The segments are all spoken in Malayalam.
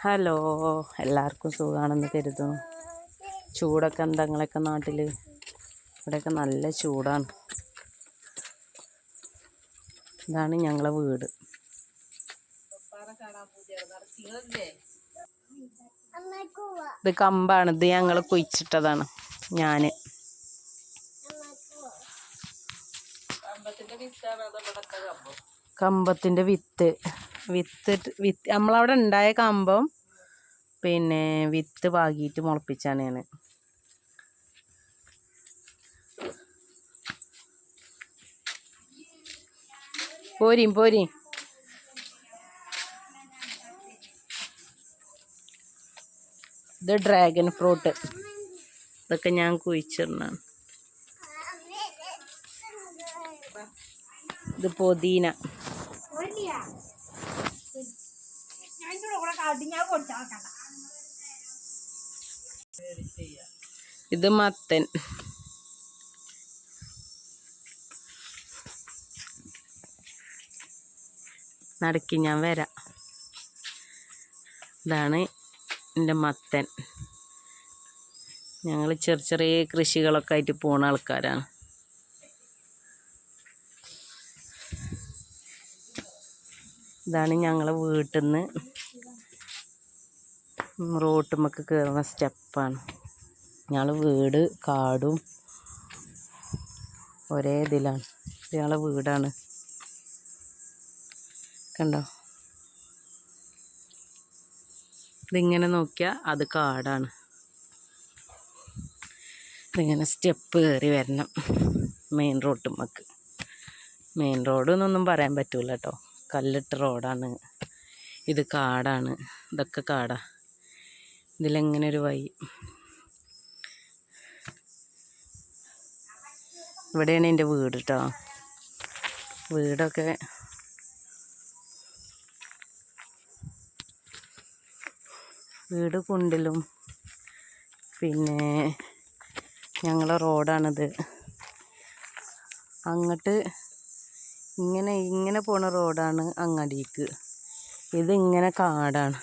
ഹലോ, എല്ലാവർക്കും സുഖമാണെന്ന് കരുതുന്നു. ചൂടൊക്കെ എന്താ നിങ്ങളൊക്കെ നാട്ടിൽ? ഇവിടെയൊക്കെ നല്ല ചൂടാണ്. ഇതാണ് ഞങ്ങളെ വീട്. ഇത് കമ്പാണ്. ഇത് ഞങ്ങൾ കുഴിച്ചിട്ടതാണ്. കമ്പത്തിൻ്റെ വിത്ത് നമ്മളവിടെ ഉണ്ടായ കമ്പം പിന്നെ വിത്ത് പാകിയിട്ട് മുളപ്പിച്ചാണ് ഞാൻ. പോരി ഇത് ഡ്രാഗൺ ഫ്രൂട്ട്. ഇതൊക്കെ ഞാൻ കുഴിച്ചിടണതാണ്. ഇത് പുതിന. ഇത് മത്തൻ. നടക്കി ഞാൻ വരാം. ഇതാണ് എൻ്റെ മത്തൻ. ഞങ്ങൾ ചെറിയ കൃഷികളൊക്കെ ആയിട്ട് പോണ ആൾക്കാരാണ്. ഇതാണ് ഞങ്ങളെ വീട്ടിൽ നിന്ന് റോട്ടുമ്മക്ക് കയറുന്ന സ്റ്റെപ്പാണ്. ഞങ്ങൾ വീട് കാടും ഒരേ ഇതിലാണ്. ഞങ്ങളെ വീടാണ്. കണ്ടോ? ഇതിങ്ങനെ നോക്കിയാൽ അത് കാടാണ്. ഇതിങ്ങനെ സ്റ്റെപ്പ് കയറി വരണം മെയിൻ റോട്ടുമ്മക്ക്. മെയിൻ റോഡ് എന്നൊന്നും പറയാൻ പറ്റൂല കേട്ടോ. കല്ലിട്ട റോഡാണ്. ഇത് കാടാണ്. ഇതൊക്കെ കാടാ. ഇതിലെങ്ങനെ ഒരു വഴി. ഇവിടെയാണ് എൻ്റെ വീട് കേട്ടോ. വീടൊക്കെ വീട് കുണ്ടിലും. പിന്നെ ഞങ്ങളെ റോഡാണിത്. അങ്ങോട്ട് ഇങ്ങനെ പോണ റോഡാണ് അങ്ങാടിക്ക്. ഇതിങ്ങനെ കാടാണ്.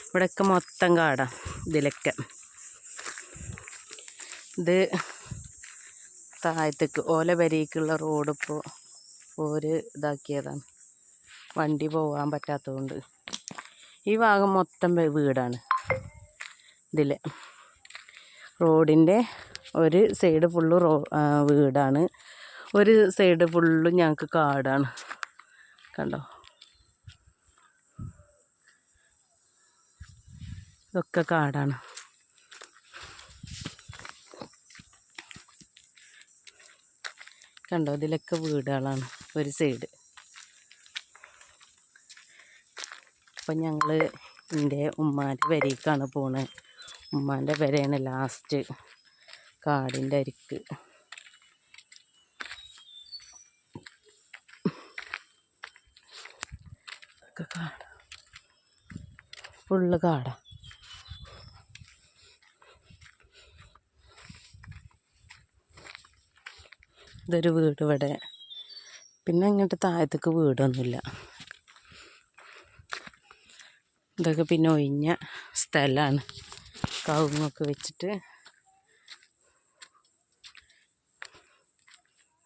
ഇവിടെയൊക്കെ മൊത്തം കാടാണ്. ഇതിലൊക്കെ ഇത് താഴത്തേക്ക് ഓല വരേക്കുള്ള റോഡ് ഇപ്പോൾ ഇതാക്കിയതാണ്. വണ്ടി പോകാൻ പറ്റാത്തതുകൊണ്ട്. ഈ ഭാഗം മൊത്തം വീടാണ്. ഇതിൽ റോഡിൻ്റെ ഒരു സൈഡ് ഫുള്ള് വീടാണ്. ഒരു സൈഡ് ഫുള്ളും ഞങ്ങൾക്ക് കാടാണ്. കണ്ടോ? ഇതൊക്കെ കാടാണ്. കണ്ടോ? ഇതിലൊക്കെ വീടുകളാണ് ഒരു സൈഡ്. അപ്പം ഞങ്ങൾ എൻ്റെ ഉമ്മാൻ്റെ പെരേക്കാണ് പോണത്. ഉമ്മാൻ്റെ പെരയാണ് ലാസ്റ്റ് കാടിൻ്റെ അരിക്ക്. ഇതൊക്കെ കാട്, ഫുള്ള് കാടാ. ഇതൊരു വീട് ഇവിടെ. പിന്നെ ഇങ്ങോട്ട് താഴത്തേക്ക് വീടൊന്നുമില്ല. ഇതൊക്കെ പിന്നെ ഒഴിഞ്ഞ സ്ഥലമാണ്. കവുങ്ങൊക്കെ വെച്ചിട്ട്.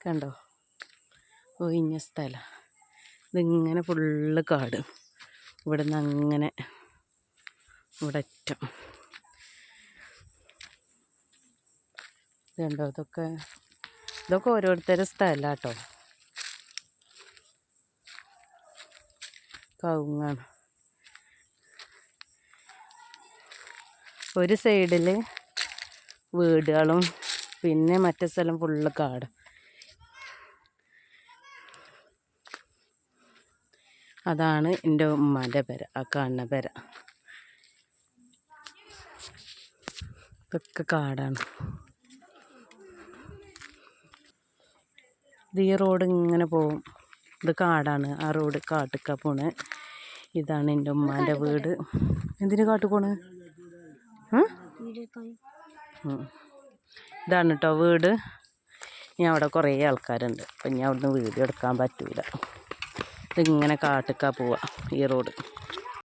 കണ്ടോ? ഒഴിഞ്ഞ സ്ഥലം. ഇതിങ്ങനെ ഫുള്ള് കാട്. ഇവിടെ നിന്ന് അങ്ങനെ ഇവിടെ അറ്റം. ഇതുണ്ടോ? ഇതൊക്കെ ഓരോരുത്തരുടെ സ്ഥലമാണ് കേട്ടോ. കവുങ്ങാണ്. ഒരു സൈഡിൽ വീടുകളും പിന്നെ മറ്റേ സ്ഥലം ഫുള്ള് കാട്. അതാണ് എൻ്റെ ഉമ്മാൻ്റെ പെര. ആ കാണുന്ന പെര. ഇതൊക്കെ കാടാണ്. ഇത് ഈ റോഡ് ഇങ്ങനെ പോവും. ഇത് കാടാണ്. ആ റോഡ് കാട്ടിക്കാ പോണ്. ഇതാണ് എൻ്റെ ഉമ്മാൻ്റെ വീട്. എന്തിനു കാട്ടു പോണ്? ഇതാണ് കേട്ടോ വീട്. ഞാൻ അവിടെ കുറേ ആൾക്കാരുണ്ട്. അപ്പം ഞാൻ അവിടുന്ന് വീഡിയോ എടുക്കാൻ പറ്റൂല. ഇതിങ്ങനെ കാട്ടിക്കാ പോവാ ഈ റോഡ്.